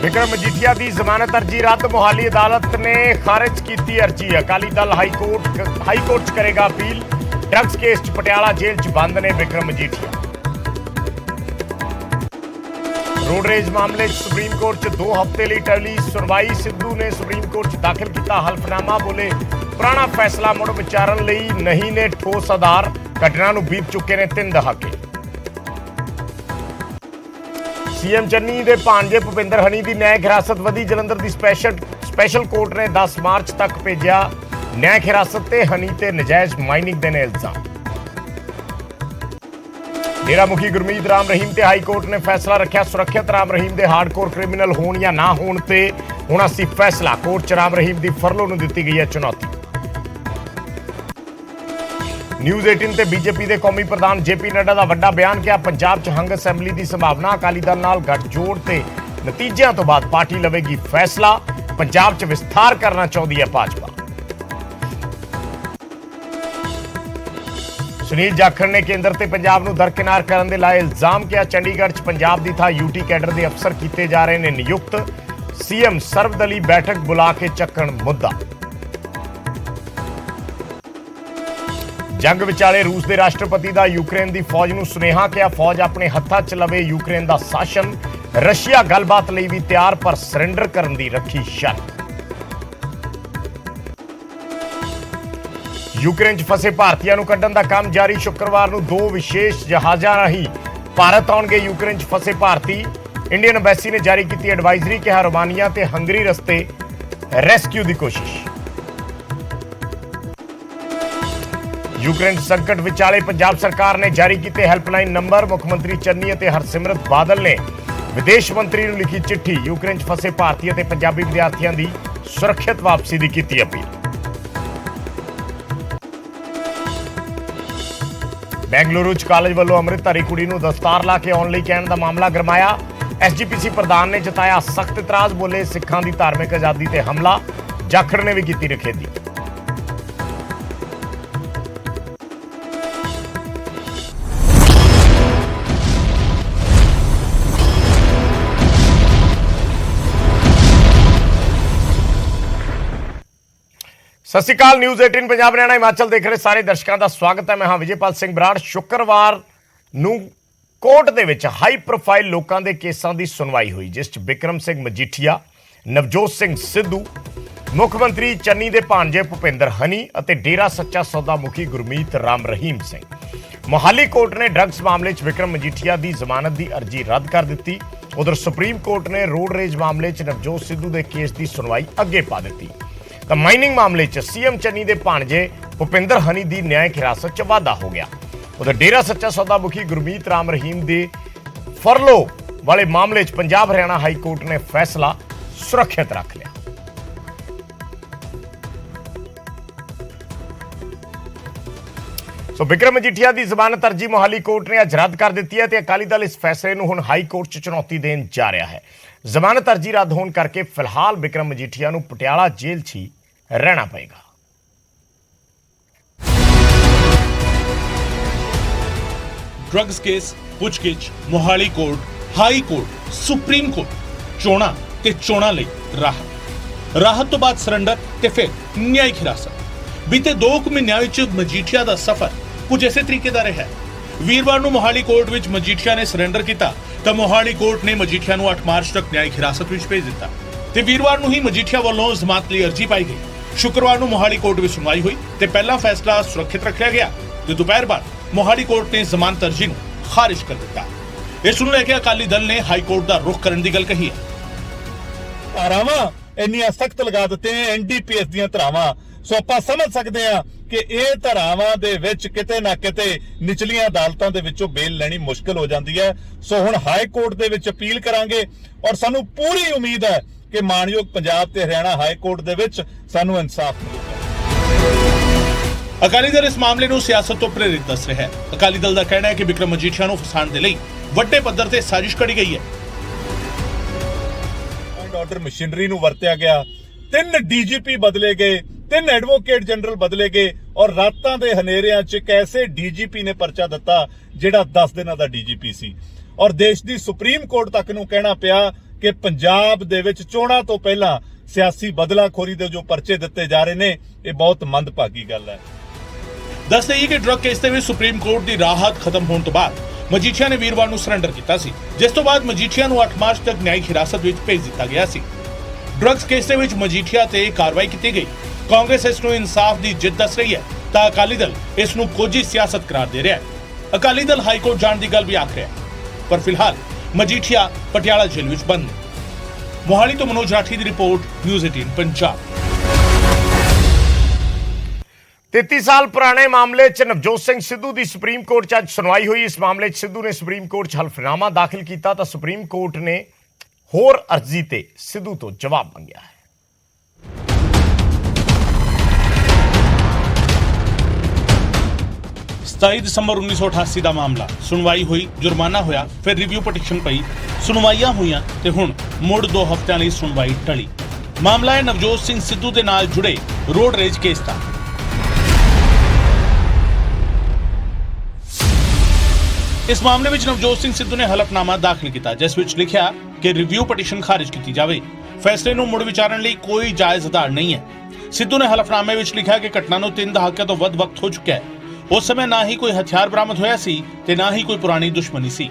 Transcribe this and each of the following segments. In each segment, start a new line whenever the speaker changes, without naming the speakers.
विक्रम मजीठिया की जमानत अर्जी रद्द। मोहाली अदालत ने खारिज की अर्जी। अकाली दल हाईकोर्ट च करेगा अपील। ड्रग्स केस च पटियाला जेल च बंद ने विक्रम मजीठिया। रोडरेज मामले च सुप्रीम कोर्ट च 2 हफ्ते लिए टली सुनवाई। सिद्धू ने सुप्रीम कोर्ट च दाखिल किया हल्फनामा। बोले पुराना फैसला मुड़ विचारन लई नहीं ने ठोस आधार। घटना नूं बीत चुके ने 3 दहाके। सीएम चन्नी दे भांजे भुपिंदर हनी की न्यायिक हिरासत वधी। जलंधर की स्पैशल कोर्ट ने 10 मार्च तक भेजा न्यायिक हिरासत ते हनी ते नजायज माइनिंग दे ने इल्जाम। डेरा मुखी गुरमीत राम रहीम ते हाई कोर्ट ने फैसला रखा। सुरक्षित राम रहीम दे हार्डकोर क्रिमिनल होण या ना होण ते होना सी फैसला। कोर्ट च राम रहीम की फरलो नूं दित्ती गई है चुनौती। न्यूज़ 18 ते बीजेपी के कौमी प्रधान जेपी नड्डा का वड्डा बयान। क्या पंजाब च हंग असैंबली की संभावना। अकाली दल नाल गठजोड़ ते नतीजों तो बाद पार्टी लवेगी फैसला। पंजाब च विस्तार करना चाहती है भाजपा। सुनील जाखड़ ने केंद्र ते पंजाब नूं दरकिनार करने दे लाए इल्जाम। किया चंडीगढ़ च पंजाब की थां यूटी कैडर के अफसर किए जा रहे हैं नियुक्त। सीएम सर्वदली बैठक बुला के चक्कण मुद्दा। जंग विचाले रूस के राष्ट्रपति का यूक्रेन की फौज नूं सुनेहा। किया फौज अपने हत्थां च लवे यूक्रेन का शासन। रशिया गलबात लई भी तैयार पर सरेंडर करने की रखी शर्त। यूक्रेन च फसे भारतीयों नूं कड्ढण दा काम जारी। शुक्रवार नूं 2 विशेष जहाज़ां राहीं भारत आउणगे यूक्रेन च फसे भारती। इंडियन एम्बेसी ने जारी की एडवाइजरी। कहा रोमानिया ते हंगरी रस्ते रेस्क्यू की कोशिश। यूक्रेन संकट विचाले पंजाब सरकार ने जारी किए हैल्पलाइन नंबर। मुख्यमंत्री चन्नी और हरसिमरत बादल ने विदेश मंत्री नूं लिखी चिट्ठी। यूक्रेन च फसे भारतीय ते पंजाबी विद्यार्थियों की सुरक्षित वापसी की कीती अपील। बेंगलुरु च कॉलेज वालों अमृतधारी कुड़ी नूं दस्तार ला के आउण लई कहण दा मामला गरमाया। एसजीपीसी प्रधान ने जताया सख्त इतराज। बोले सिखां दी धार्मिक आजादी ते हमला। जाखड़ ने भी की रखेदी। सत श्री अकाल। न्यूज़ 18 पंजाब हरियाणा हिमाचल देख रहे सारे दर्शकों का स्वागत है। मैं हाँ विजयपाल सिंह बराड़। शुक्रवार नूं कोर्ट दे विच हाई प्रोफाइल लोगों के केसां की सुनवाई हुई, जिस बिक्रम सिंह मजीठिया, नवजोत सिंह सिद्धू, मुख्यमंत्री चन्नी दे भांजे भुपिंदर हनी और डेरा सच्चा सौदा मुखी गुरमीत राम रहीम सिंह। मोहाली कोर्ट ने ड्रग्स मामले च विक्रम मजीठिया की जमानत की अर्जी रद्द कर दी। उधर सुप्रीम कोर्ट ने रोडरेज मामले च नवजोत सिद्धू के केस की सुनवाई अगे पा दी। तो माइनिंग मामले च सीएम चन्नी के भांजे भुपिंदर हनी की न्यायिक हिरासत च वाधा हो गया। उधर डेरा सच्चा सौदा मुखी गुरमीत राम रहीम के फरलो वाले मामले च पंजाब हरियाणा हाई कोर्ट ने फैसला सुरक्षित रख लिया। सो विक्रम मजीठिया की जमानत अर्जी मोहाली कोर्ट ने अज रद्द कर दी है। अकाली दल इस फैसले को हुण हाई कोर्ट च चुनौती देन जा रहा है। जमानत अर्जी रद्द होने करके फिलहाल विक्रम मजीठिया नूं पटियाला जेल च ही रहना पएगा।
ड्रग्स केस पुछगिछ Mohali court, high court, supreme court. चोणा ते चोणा लई राहत तो बाद सरेंडर ते फिर न्यायिक हिरासत। बीते 2 महीनों विच मजीठिया दा सफर कुछ इसे तरीके दा रहा। वीरवार नूं मोहाली कोर्ट विच मजीठिया ने सरेंडर किया तो मोहाली कोर्ट ने मजीठिया नूं 8 मार्च तक न्यायिक हिरासत विच भेज दिता ते वीरवार नूं ही मजीठिया वालों जमानत लई अर्जी पाई गई। शुक्रवार नूं मोहाली कोर्ट विच सुनवाई हुई ते पहला फैसला सुरक्षित रखा गया ते दोपहर बाद मोहाली कोर्ट ने जमानत अर्जी नूं खारिज कर दिता। इस नूं लेके अकाली दल ने हाई कोर्ट दा रुख करने की गल कही है।
धारावां इन्नियां सख्त लगा दित्ते हैं एनडीपीएस दीयां धारावां। सो आपां समझ सकते हैं कि ਇਹ ਧਾਰਾਵਾਂ ਦੇ ਵਿੱਚ ਕਿਤੇ ਨਾ ਕਿਤੇ ਨਿਚਲੀਆਂ ਅਦਾਲਤਾਂ ਦੇ ਵਿੱਚੋਂ ਬੇਲ ਲੈਣੀ ਮੁਸ਼ਕਲ ਹੋ ਜਾਂਦੀ ਹੈ। ਸੋ ਹੁਣ ਹਾਈ ਕੋਰਟ ਦੇ ਵਿੱਚ ਅਪੀਲ ਕਰਾਂਗੇ ਔਰ ਸਾਨੂੰ ਪੂਰੀ ਉਮੀਦ ਹੈ ਕਿ ਮਾਨਯੋਗ ਪੰਜਾਬ ਤੇ ਹਰਿਆਣਾ ਹਾਈ ਕੋਰਟ ਦੇ ਵਿੱਚ ਸਾਨੂੰ ਇਨਸਾਫ ਮਿਲੇਗਾ।
ਅਕਾਲੀ ਦਲ ਇਸ ਮਾਮਲੇ ਨੂੰ ਸਿਆਸਤ ਤੋਂ ਪ੍ਰੇਰਿਤ ਦੱਸ ਰਿਹਾ ਹੈ। ਅਕਾਲੀ ਦਲ ਦਾ ਕਹਿਣਾ ਹੈ ਕਿ ਵਿਕਰਮ ਮਜੀਠੀਆ ਨੂੰ ਫਸਾਉਣ ਦੇ ਲਈ ਵੱਡੇ ਪੱਧਰ ਤੇ ਸਾਜ਼ਿਸ਼ ਘੜੀ ਗਈ ਹੈ।
ਆਰਡਰ ਮਸ਼ੀਨਰੀ ਨੂੰ ਵਰਤਿਆ ਗਿਆ। 3 ਡੀਜੀਪੀ ਬਦਲੇ ਗਏ, 3 ਐਡਵੋਕੇਟ ਜਨਰਲ ਬਦਲੇ ਗਏ ਔਰ ਰਾਤਾਂ ਦੇ ਹਨੇਰਿਆਂ 'ਚ ਇੱਕ ਐਸੇ ਡੀਜੀਪੀ ਨੇ ਪਰਚਾ ਦਿੱਤਾ ਜਿਹੜਾ 10 ਦਿਨਾਂ ਦਾ ਡੀਜੀਪੀ ਸੀ ਔਰ ਦੇਸ਼ ਦੀ ਸੁਪਰੀਮ ਕੋਰਟ ਤੱਕ ਨੂੰ ਕਹਿਣਾ ਪਿਆ ਕਿ ਪੰਜਾਬ ਦੇ ਵਿੱਚ ਚੋਣਾਂ ਤੋਂ ਪਹਿਲਾਂ ਸਿਆਸੀ ਬਦਲਾਖੋਰੀ ਦੇ ਜੋ ਪਰਚੇ ਦਿੱਤੇ ਜਾ ਰਹੇ ਨੇ, ਇਹ ਬਹੁਤ ਮੰਦਭਾਗੀ ਗੱਲ ਹੈ।
ਦੱਸ ਦੇਈਏ ਕਿ ਡਰੱਗ ਕੇਸ ਦੇ ਵਿੱਚ ਸੁਪਰੀਮ ਕੋਰਟ ਦੀ ਰਾਹਤ ਖਤਮ ਹੋਣ ਤੋਂ ਬਾਅਦ ਮਜੀਠੀਆ ਨੇ ਵੀਰਵਾਰ ਨੂੰ ਸਰੈਂਡਰ ਕੀਤਾ ਸੀ, ਜਿਸ ਤੋਂ ਬਾਅਦ ਮਜੀਠੀਆ ਨੂੰ 8 ਮਾਰਚ ਤੱਕ ਨਿਆਇਕ ਹਿਰਾਸਤ ਵਿੱਚ ਭੇਜ ਦਿੱਤਾ ਗਿਆ ਸੀ। ਡਰੱਗਸ ਕੇਸ ਦੇ ਵਿੱਚ ਮਜੀਠੀਆ ਤੇ ਕਾਰਵਾਈ ਕੀਤੀ ਗਈ। ਕਾਂਗਰਸ ਇਸ ਨੂੰ ਇਨਸਾਫ ਦੀ ਜਿੱਤ ਦੱਸ ਰਹੀ ਹੈ ਤਾਂ ਅਕਾਲੀ ਦਲ ਇਸ ਨੂੰ ਕੋਝੀ ਸਿਆਸਤ ਕਰਾਰ ਦੇ ਰਿਹਾ ਹੈ। ਅਕਾਲੀ ਦਲ ਹਾਈ ਕੋਰਟ ਜਾਣ ਦੀ ਗੱਲ ਵੀ ਆਖ ਰਿਹਾ ਹੈ, ਪਰ ਫਿਲਹਾਲ ਮਜੀਠੀਆ ਪਟਿਆਲਾ ਜੇਲ੍ਹ ਵਿੱਚ ਬੰਦ ਨੇ। ਮੋਹਾਲੀ ਤੋਂ ਮਨੋਜ ਰਾਠੀ ਦੀ ਰਿਪੋਰਟ, ਨਿਊਜ਼ 18 ਪੰਜਾਬ।
33 ਸਾਲ ਪੁਰਾਣੇ ਮਾਮਲੇ 'ਚ ਨਵਜੋਤ ਸਿੰਘ ਸਿੱਧੂ ਦੀ ਸੁਪਰੀਮ ਕੋਰਟ 'ਚ ਅੱਜ ਸੁਣਵਾਈ ਹੋਈ। ਇਸ ਮਾਮਲੇ 'ਚ ਸਿੱਧੂ ਨੇ ਸੁਪਰੀਮ ਕੋਰਟ 'ਚ ਹਲਫਨਾਮਾ ਦਾਖਲ ਕੀਤਾ ਤਾਂ ਸੁਪਰੀਮ ਕੋਰਟ ਨੇ ਹੋਰ ਅਰਜ਼ੀ ਤੇ ਸਿੱਧੂ ਤੋਂ ਜਵਾਬ ਮੰਗਿਆ ਹੈ।
ਦਸੰਬਰ 1988 ਦਾ ਮਾਮਲਾ, ਸੁਣਵਾਈ ਹੋਈ, ਜੁਰਮਾਨਾ ਹੋਇਆ, ਫਿਰ ਰਿਵਿਊ ਪਟੀਸ਼ਨ ਪਈ, ਸੁਣਵਾਈਆਂ ਹੋਈਆਂ ਤੇ ਹੁਣ ਮੁੜ 2 ਹਫ਼ਤਿਆਂ ਲਈ ਸੁਣਵਾਈ ਟਲੀ। ਮਾਮਲਾ ਹੈ ਨਵਜੋਤ ਸਿੰਘ ਸਿੱਧੂ ਦੇ ਨਾਲ ਜੁੜੇ ਰੋਡ ਰੇਜ ਕੇਸ ਦਾ। ਇਸ ਮਾਮਲੇ ਵਿੱਚ ਨਵਜੋਤ ਸਿੰਘ ਸਿੱਧੂ ਨੇ ਹਲਫਨਾਮਾ ਦਾਖਲ ਕੀਤਾ, ਜਿਸ ਵਿੱਚ ਲਿਖਿਆ ਕਿ ਰਿਵਿਊ ਪਟੀਸ਼ਨ ਖਾਰਿਜ ਕੀਤੀ ਜਾਵੇ। ਫੈਸਲੇ ਨੂੰ ਮੁੜ ਵਿਚਾਰਨ ਲਈ ਕੋਈ ਜਾਇਜ਼ ਆਧਾਰ ਨਹੀਂ ਹੈ। ਸਿੱਧੂ ਨੇ ਹਲਫਨਾਮੇ ਵਿੱਚ ਲਿਖਿਆ ਕਿ ਘਟਨਾ ਨੂੰ 3 ਦਹਾਕਿਆਂ ਤੋਂ ਵੱਧ ਵਕਤ ਹੋ ਚੁੱਕਿਆ ਹੈ। ਉਸ ਸਮੇਂ ਨਾ ਹੀ ਕੋਈ ਹਥਿਆਰ ਬਰਾਮਦ ਹੋਇਆ ਸੀ ਤੇ ਨਾ ਹੀ ਕੋਈ ਪੁਰਾਣੀ ਦੁਸ਼ਮਣੀ ਸੀ।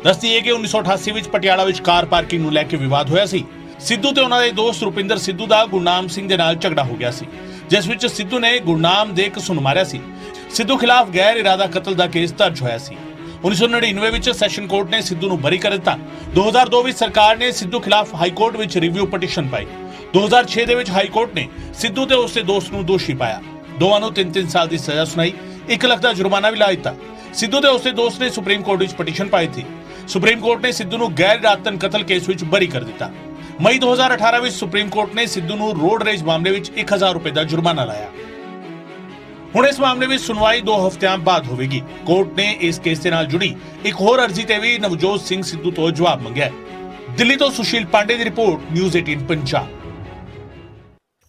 ਦੱਸਦੀ ਹੈ ਕਿ 1988 ਵਿੱਚ ਪਟਿਆਲਾ ਵਿੱਚ ਕਾਰ ਪਾਰਕਿੰਗ ਨੂੰ ਲੈ ਕੇ ਵਿਵਾਦ ਹੋਇਆ ਸੀ। ਸਿੱਧੂ ਤੇ ਉਹਨਾਂ ਦੇ ਦੋਸਤ ਰੁਪਿੰਦਰ ਸਿੱਧੂ ਦਾ ਗੁਰਨਾਮ ਸਿੰਘ ਦੇ ਨਾਲ ਝਗੜਾ ਹੋ ਗਿਆ ਸੀ, ਜਿਸ ਵਿੱਚ ਸਿੱਧੂ ਨੇ ਗੁਰਨਾਮ ਦੇ ਕਸੂਰ ਮਾਰਿਆ ਸੀ। ਸਿੱਧੂ ਖਿਲਾਫ ਗੈਰ ਇਰਾਦਾ ਕਤਲ ਦਾ ਕੇਸ ਦਰਜ ਹੋਇਆ ਸੀ। 1999 ਵਿੱਚ ਸੈਸ਼ਨ ਕੋਰਟ ਨੇ ਸਿੱਧੂ ਨੂੰ ਬਰੀ ਕਰ ਦਿੱਤਾ। 2002 ਵਿੱਚ ਸਰਕਾਰ ਨੇ ਸਿੱਧੂ ਖਿਲਾਫ ਹਾਈ ਕੋਰਟ ਵਿੱਚ ਰਿਵਿਊ ਪਟੀਸ਼ਨ ਪਾਈ। 2006 ਦੇ ਵਿੱਚ ਹਾਈ ਕੋਰਟ ਨੇ ਸਿੱਧੂ ਤੇ ਉਸਦੇ ਦੋਸਤ ਨੂੰ ਦੋਸ਼ੀ ਪਾਇਆ। ਦੋਵਾਂ ਨੂੰ 3-3 ਸਾਲ ਦੀ ਸਜ਼ਾ ਸੁਣਾਈ, 1 ਲੱਖ ਦਾ ਜੁਰਮਾਨਾ ਵੀ ਲਾ ਦਿੱਤਾ। ਸਿੱਧੂ ਤੇ ਉਸਦੇ ਦੋਸਤ ਨੇ ਸੁਪਰੀਮ ਕੋਰਟ ਵਿੱਚ ਪਟੀਸ਼ਨ ਪਾਈ ਸੀ। ਸੁਪਰੀਮ ਕੋਰਟ ਨੇ ਸਿੱਧੂ ਨੂੰ ਗੈਰ ਇਰਾਦਤਨ ਕਤਲ ਕੇਸ ਵਿੱਚ ਬਰੀ ਕਰ ਦਿੱਤਾ। ਮਈ 2018 ਵਿੱਚ ਸੁਪਰੀਮ ਕੋਰਟ ਨੇ ਸਿੱਧੂ ਨੂੰ ਰੋਡ ਰੇਜ ਮਾਮਲੇ ਵਿੱਚ 1000 ਰੁਪਏ ਦਾ ਜੁਰਮਾਨਾ ਲਾਇਆ। ਹੁਣ ਇਸ ਮਾਮਲੇ ਵਿੱਚ ਸੁਣਵਾਈ 2 ਹਫ਼ਤਿਆਂ ਬਾਅਦ ਹੋਵੇਗੀ। ਕੋਰਟ ਨੇ ਇਸ ਕੇਸ ਦੇ ਨਾਲ ਜੁੜੀ ਇੱਕ ਹੋਰ ਅਰਜ਼ੀ ਤੇ ਵੀ ਨਵਜੋਤ ਸਿੰਘ ਸਿੱਧੂ ਤੋਂ ਜਵਾਬ ਮੰਗਿਆ। ਦਿੱਲੀ ਤੋਂ ਸੁਸ਼ੀਲ ਪਾਂਡੇ ਦੀ ਰਿਪੋਰਟ, ਨਿਊਜ਼ 18 ਪੰਜਾਬ।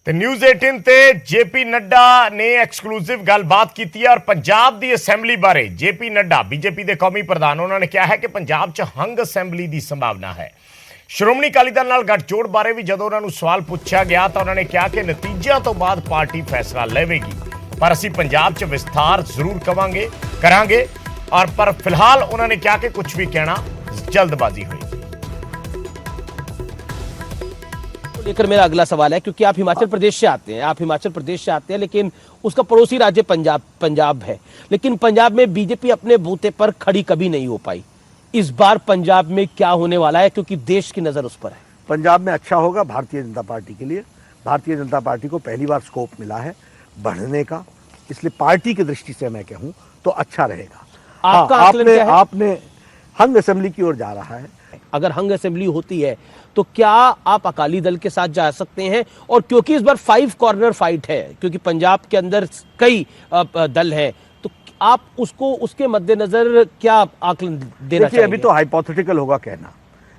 ਤੇ ਨਿਊਜ਼ 18 ਤੇ ਜੇਪੀ ਨੱਡਾ ਨੇ ਐਕਸਕਲੂਸਿਵ ਗੱਲਬਾਤ ਕੀਤੀ ਹੈ ਔਰ ਪੰਜਾਬ ਦੀ ਅਸੈਂਬਲੀ ਬਾਰੇ ਜੇਪੀ ਨੱਡਾ ਬੀਜੇਪੀ ਦੇ ਕੌਮੀ ਪ੍ਰਧਾਨ, ਉਹਨਾਂ ਨੇ ਕਿਹਾ ਹੈ ਕਿ ਪੰਜਾਬ 'ਚ ਹੰਗ ਅਸੈਂਬਲੀ ਦੀ ਸੰਭਾਵਨਾ ਹੈ। ਸ਼੍ਰੋਮਣੀ ਅਕਾਲੀ ਦਲ ਨਾਲ ਗੱਠਜੋੜ ਬਾਰੇ ਵੀ ਜਦੋਂ ਉਹਨਾਂ ਨੂੰ ਸਵਾਲ ਪੁੱਛਿਆ ਗਿਆ ਤਾਂ ਉਹਨਾਂ ਨੇ ਕਿਹਾ ਕਿ ਨਤੀਜਿਆਂ ਤੋਂ ਬਾਅਦ ਪਾਰਟੀ ਫੈਸਲਾ ਲਵੇਗੀ, ਪਰ ਅਸੀਂ ਪੰਜਾਬ 'ਚ ਵਿਸਥਾਰ ਜ਼ਰੂਰ ਕਰਾਂਗੇ ਔਰ ਪਰ ਫਿਲਹਾਲ ਉਹਨਾਂ ਨੇ ਕਿਹਾ ਕਿ ਕੁਝ ਵੀ ਕਹਿਣਾ जल्दबाजी हुई।
लेकर मेरा अगला सवाल है, क्योंकि आप हिमाचल प्रदेश से आते हैं, लेकिन उसका पड़ोसी राज्य पंजाब है, लेकिन पंजाब में बीजेपी अपने बूते पर खड़ी कभी नहीं हो पाई। इस बार पंजाब में क्या होने वाला है, क्योंकि देश की नजर उस पर है।
पंजाब में अच्छा होगा भारतीय जनता पार्टी के लिए। भारतीय जनता पार्टी को पहली बार स्कोप मिला है बढ़ने का, इसलिए पार्टी की दृष्टि से मैं कहूं तो अच्छा रहेगा।
आपका आकलन क्या है?
आपने हंग असेंबली की ओर जा रहा है।
अगर हंग असेंबली होती है तो क्या आप अकाली दल के साथ जा सकते हैं? और क्योंकि इस बार 5 कॉर्नर फाइट है, क्योंकि पंजाब के अंदर कई दल हैं, तो आप उसको उसके मद्देनजर क्या आकलन देना चाहिए?
अभी तो हाइपोथेटिकल होगा कहना,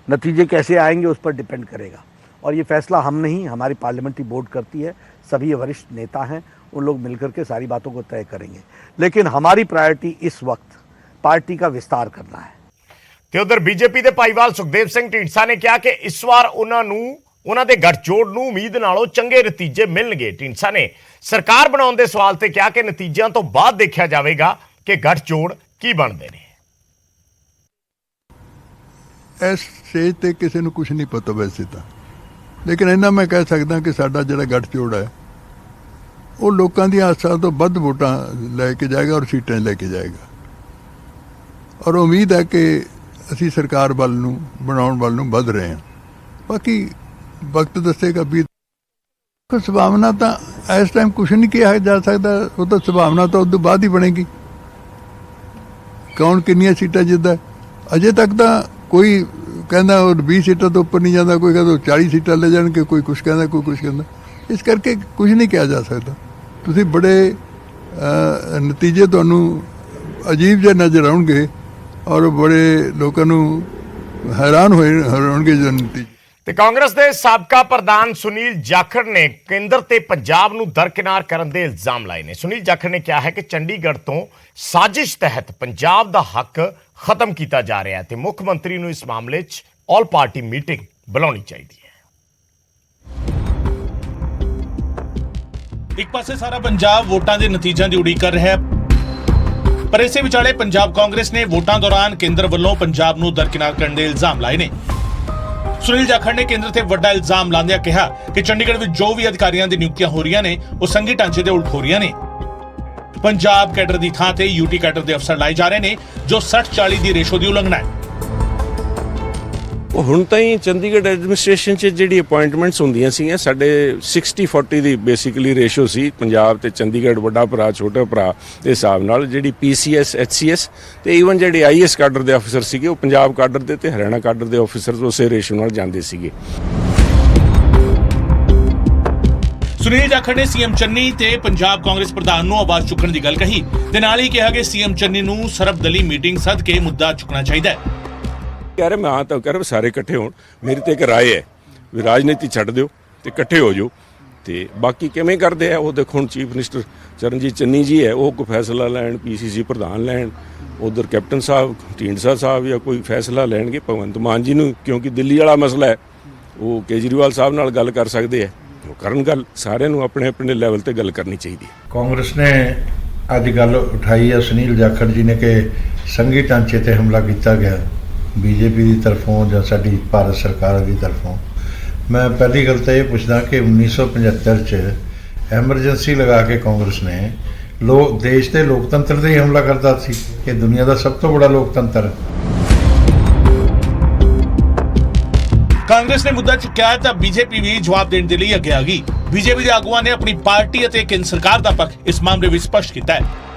नतीजे कैसे आएंगे उस पर डिपेंड करेगा। और ये फैसला हम नहीं, हमारी पार्लियामेंट्री बोर्ड करती है, सभी वरिष्ठ नेता हैं, उन लोग मिलकर के सारी बातों को तय करेंगे। लेकिन हमारी प्रायोरिटी इस वक्त पार्टी का विस्तार करना है।
ਤੇ ਉਧਰ ਬੀਜੇਪੀ ਦੇ ਭਾਈਵਾਲ ਸੁਖਦੇਵ ਸਿੰਘ ਢੀਂਡਸਾ ਨੇ ਕਿਹਾ ਕਿ ਇਸ ਵਾਰ ਉਹਨਾਂ ਦੇ ਗੱਠਜੋੜ ਨੂੰ ਉਮੀਦ ਨਾਲੋਂ ਚੰਗੇ ਨਤੀਜੇ ਮਿਲਣਗੇ। ਢੀਂਡਸਾ ਨੇ ਸਰਕਾਰ ਬਣਾਉਣ ਦੇ ਸਵਾਲ ਤੇ ਕਿਹਾ ਕਿ ਨਤੀਜਿਆਂ ਤੋਂ ਬਾਅਦ ਦੇਖਿਆ ਜਾਵੇਗਾ ਕਿ ਗੱਠਜੋੜ ਕੀ ਬਣਦੇ ਨੇ।
ਇਸ ਸਟੇਜ ਤੇ ਕਿਸੇ ਨੂੰ ਕੁਝ ਨਹੀਂ ਪਤਾ ਵੈਸੇ ਤਾਂ, ਲੇਕਿਨ ਇਹਨਾਂ ਮੈਂ ਕਹਿ ਸਕਦਾ ਕਿ ਸਾਡਾ ਜਿਹੜਾ ਗੱਠਜੋੜ ਹੈ ਉਹ ਲੋਕਾਂ ਦੀਆਂ ਆਸਾਂ ਤੋਂ ਵੱਧ ਵੋਟਾਂ ਲੈ ਕੇ ਜਾਏਗਾ ਔਰ ਸੀਟਾਂ ਲੈ ਕੇ ਜਾਏਗਾ। ਔਰ ਉਮੀਦ ਹੈ ਕਿ ਅਸੀਂ ਸਰਕਾਰ ਵੱਲ ਨੂੰ ਬਣਾਉਣ ਵੱਲ ਨੂੰ ਵੱਧ ਰਹੇ ਹਾਂ। ਬਾਕੀ ਵਕਤ ਦੱਸੇਗਾ ਵੀ ਸੰਭਾਵਨਾ ਤਾਂ ਇਸ ਟਾਈਮ ਕੁਝ ਨਹੀਂ ਕਿਹਾ ਜਾ ਸਕਦਾ, ਉਹ ਤਾਂ ਸੰਭਾਵਨਾ ਤਾਂ ਉਦੋਂ ਬਾਅਦ ਹੀ ਬਣੇਗੀ। ਕੌਣ ਕਿੰਨੀਆਂ ਸੀਟਾਂ ਜਿੱਤਦਾ ਅਜੇ ਤੱਕ ਤਾਂ ਕੋਈ ਕਹਿੰਦਾ ਉਹ 20 ਸੀਟਾਂ ਤੋਂ ਉੱਪਰ ਨਹੀਂ ਜਾਂਦਾ, ਕੋਈ ਕਹਿੰਦਾ 40 ਸੀਟਾਂ ਲੈ ਜਾਣਗੇ, ਕੋਈ ਕੁਛ ਕਹਿੰਦਾ, ਕੋਈ ਕੁਛ ਕਹਿੰਦਾ। ਇਸ ਕਰਕੇ ਕੁਝ ਨਹੀਂ ਕਿਹਾ ਜਾ ਸਕਦਾ। ਤੁਸੀਂ ਬੜੇ ਨਤੀਜੇ ਤੁਹਾਨੂੰ ਅਜੀਬ ਜਿਹੇ ਨਜ਼ਰ ਆਉਣਗੇ ਔਰ ਬੜੇ ਲੋਕਾਂ ਨੂੰ ਹੈਰਾਨ ਹੋਣਗੇ ਜੋ ਨਤੀਜੇ।
ਤੇ ਕਾਂਗਰਸ ਦੇ ਸਾਬਕਾ ਪ੍ਰਧਾਨ ਸੁਨੀਲ ਜਾਖੜ ਨੇ ਕੇਂਦਰ ਤੇ ਪੰਜਾਬ ਨੂੰ ਦਰਕਿਨਾਰ ਕਰਨ ਦੇ ਇਲਜ਼ਾਮ ਲਾਏ ਨੇ। ਸੁਨੀਲ ਜਾਖੜ ਨੇ ਕਿਹਾ ਹੈ ਕਿ ਚੰਡੀਗੜ੍ਹ ਤੋਂ ਸਾਜ਼ਿਸ਼ ਤਹਿਤ ਪੰਜਾਬ ਦਾ ਹੱਕ ਖਤਮ ਕੀਤਾ ਜਾ ਰਿਹਾ ਹੈ ਤੇ ਮੁੱਖ ਮੰਤਰੀ ਨੂੰ ਇਸ ਮਾਮਲੇ 'ਚ ਆਲ ਪਾਰਟੀ ਮੀਟਿੰਗ ਬੁਲਾਉਣੀ ਚਾਹੀਦੀ ਹੈ।
ਇੱਕ ਪਾਸੇ ਸਾਰਾ ਪੰਜਾਬ ਵੋਟਾਂ ਦੇ ਨਤੀਜਿਆਂ ਦੀ ਉਡੀਕ ਕਰ ਰਿਹਾ ਹੈ, ਪਰ ਇਸੇ ਵਿਚਾਲੇ ਪੰਜਾਬ ਕਾਂਗਰਸ ਨੇ ਵੋਟਾਂ ਦੌਰਾਨ ਕੇਂਦਰ ਵੱਲੋਂ ਪੰਜਾਬ ਨੂੰ ਦਰਕਿਨਾਰ ਕਰਨ ਦੇ ਇਲਜ਼ਾਮ ਲਾਏ ਨੇ। ਸੁਨੀਲ ਜਾਖੜ ਨੇ ਕੇਂਦਰ ਤੇ ਵੱਡਾ ਇਲਜ਼ਾਮ ਲਾਉਂਦਿਆਂ ਕਿਹਾ ਕਿ ਚੰਡੀਗੜ੍ਹ ਵਿੱਚ ਜੋ ਵੀ ਅਧਿਕਾਰੀਆਂ ਦੀ ਨਿਯੁਕਤੀਆਂ ਹੋ ਰਹੀਆਂ ਨੇ ਉਹ ਸੰਘੀ ਢਾਂਚੇ ਦੇ ਉਲਟ ਹੋ ਰਹੀਆਂ ਨੇ। ਪੰਜਾਬ ਕੈਡਰ ਦੀ ਥਾਂ ਤੇ ਯੂਟੀ ਕੈਡਰ ਦੇ ਅਫਸਰ ਲਾਏ ਜਾ ਰਹੇ ਨੇ ਜੋ 60-40 ਦੀ ਰੇਸ਼ੋ ਦੀ ਉਲੰਘਣਾ ਹੈ।
ਉਹ ਹੁਣ ਤਾਈਂ ਚੰਡੀਗੜ੍ਹ ਐਡਮਿਨਿਸਟ੍ਰੇਸ਼ਨ 'ਚ ਜਿਹੜੀ ਅਪਾਇੰਟਮੈਂਟਸ ਹੁੰਦੀਆਂ ਸੀਗੀਆਂ ਸਾਡੇ 60-40 ਦੀ ਬੇਸਿਕਲੀ ਰੇਸ਼ੋ ਸੀ। ਪੰਜਾਬ ਤੇ ਚੰਡੀਗੜ੍ਹ ਵੱਡਾ ਭਰਾ ਛੋਟਾ ਭਰਾ ਦੇ ਹਿਸਾਬ ਨਾਲ ਜਿਹੜੀ PCS HCS ਤੇ ਈਵਨ ਜਿਹੜੇ IAS ਕਾਡਰ ਦੇ ਅਫਸਰ ਸੀਗੇ ਉਹ ਪੰਜਾਬ ਕਾਡਰ ਦੇ ਤੇ ਹਰਿਆਣਾ ਕਾਡਰ ਦੇ ਅਫਸਰ ਉਸੇ ਰੇਸ਼ੋ ਨਾਲ ਜਾਂਦੇ ਸੀਗੇ।
ਸੁਨੀਲ ਜਾਖੜ ਨੇ ਸੀਐਮ ਚੰਨੀ ਤੇ ਪੰਜਾਬ ਕਾਂਗਰਸ ਪ੍ਰਧਾਨ ਨੂੰ ਆਵਾਜ਼ ਚੁੱਕਣ ਦੀ ਗੱਲ ਕਹੀ ਤੇ ਨਾਲ ਹੀ ਕਿਹਾ ਕਿ ਸੀਐਮ ਚੰਨੀ ਨੂੰ ਸਰਬਦਲੀ ਮੀਟਿੰਗ ਸੱਦ ਕੇ ਮੁੱਦਾ ਚੁੱਕਣਾ ਚਾਹੀਦਾ ਹੈ।
ਕਹਿ ਰਹੇ ਮੈਂ ਤਾਂ ਕਹਿ ਰਿਹਾ ਸਾਰੇ ਇਕੱਠੇ ਹੋਣ। ਮੇਰੀ ਤੇ ਇੱਕ ਰਾਏ ਹੈ ਵੀ ਰਾਜਨੀਤੀ ਛੱਡ ਦਿਓ ਤੇ ਇਕੱਠੇ ਹੋ ਜਾਓ ਤੇ ਬਾਕੀ ਕਿਵੇਂ ਕਰਦੇ ਆ ਉਹ ਦੇਖੋ। ਹੁਣ ਚੀਫ ਮਿਨਿਸਟਰ ਚਰਨਜੀਤ ਚੰਨੀ ਜੀ ਹੈ ਉਹ ਕੋਈ ਫੈਸਲਾ ਲੈਣ, PCC ਪ੍ਰਧਾਨ ਲੈਣ, ਉਧਰ ਕੈਪਟਨ ਸਾਹਿਬ ਢੀਂਡਸਾ ਸਾਹਿਬ ਜਾਂ ਕੋਈ ਫੈਸਲਾ ਲੈਣਗੇ। ਭਗਵੰਤ ਮਾਨ ਜੀ ਨੂੰ ਕਿਉਂਕਿ ਦਿੱਲੀ ਵਾਲਾ ਮਸਲਾ ਹੈ ਉਹ ਕੇਜਰੀਵਾਲ ਸਾਹਿਬ ਨਾਲ ਗੱਲ ਕਰ ਸਕਦੇ ਆ, ਉਹ ਕਰਨ ਗੱਲ। ਸਾਰਿਆਂ ਨੂੰ ਆਪਣੇ ਆਪਣੇ ਲੈਵਲ ਤੇ ਗੱਲ ਕਰਨੀ ਚਾਹੀਦੀ ਹੈ।
ਕਾਂਗਰਸ ਨੇ ਅੱਜ ਗੱਲ ਉਠਾਈ ਹੈ ਸੁਨੀਲ ਜਾਖੜ ਜੀ ਨੇ ਕਿ ਸੰਘੀ ਢਾਂਚੇ ਤੇ ਹਮਲਾ ਕੀਤਾ ਗਿਆ BJP ਦੀ ਤਰਫੋਂ ਜਾਂ ਸਾਡੀ ਭਾਰਤ ਸਰਕਾਰ ਦੀ ਤਰਫੋਂ। ਮੈਂ ਪਹਿਲੀ ਗੱਲ ਤਾਂ ਇਹ ਪੁੱਛਦਾ ਕਿ 1975 ਚ ਐਮਰਜੈਂਸੀ ਲਗਾ ਕੇ ਕਾਂਗਰਸ ਨੇ ਦੇਸ਼ ਦੇ ਲੋਕਤੰਤਰ ਤੇ ਹੀ ਹਮਲਾ ਕਰਦਾ ਸੀ ਕਿ ਦੁਨੀਆ ਦਾ ਸਭ ਤੋਂ ਵੱਡਾ ਲੋਕਤੰਤਰ।
ਕਾਂਗਰਸ ਨੇ ਮੁੱਦਾ ਚੁੱਕਿਆ ਤਾਂ BJP ਵੀ ਜਵਾਬ ਦੇਣ ਦੇ ਲਈ ਅੱਗੇ ਆ ਗਈ। BJP ਦੇ ਆਗੂਆਂ ਨੇ ਆਪਣੀ ਪਾਰਟੀ ਅਤੇ ਕੇਂਦਰ ਸਰਕਾਰ ਦਾ ਪੱਖ ਇਸ ਮਾਮਲੇ ਵਿੱਚ ਸਪਸ਼ਟ ਕੀਤਾ ਹੈ।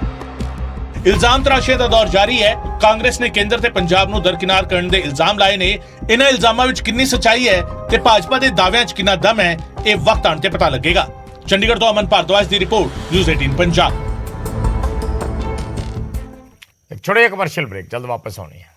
ਇਲਜ਼ਾਮ ਤਰਾਸ਼ੀ ਦਾ ਦੌਰ ਜਾਰੀ ਹੈ। ਕਾਂਗਰਸ ਨੇ ਕੇਂਦਰ ਤੇ ਪੰਜਾਬ ਨੂੰ ਦਰਕਿਨਾਰ ਕਰਨ ਦੇ ਇਲਜ਼ਾਮ ਲਾਏ ਨੇ। ਇਹਨਾਂ ਇਲਜ਼ਾਮਾਂ ਵਿੱਚ ਕਿੰਨੀ ਸੱਚਾਈ ਹੈ ਤੇ ਭਾਜਪਾ ਦੇ ਦਾਅਵਿਆਂ 'ਚ ਕਿੰਨਾ ਦਮ ਹੈ ਇਹ ਵਕਤ ਆਉਣ ਤੇ ਪਤਾ ਲੱਗੇਗਾ। ਚੰਡੀਗੜ੍ਹ ਤੋਂ ਅਮਨ ਭਾਰਦਵਾਜ ਦੀ ਰਿਪੋਰਟ, ਨਿਊਜ਼ 18 ਪੰਜਾਬ।
ਇੱਕ ਛੋਟੇ ਜਿਹੇ ਕਮਰਸ਼ੀਅਲ ਬ੍ਰੇਕ, ਜਲਦ ਵਾਪਸ ਆਉਣੀ ਹੈ।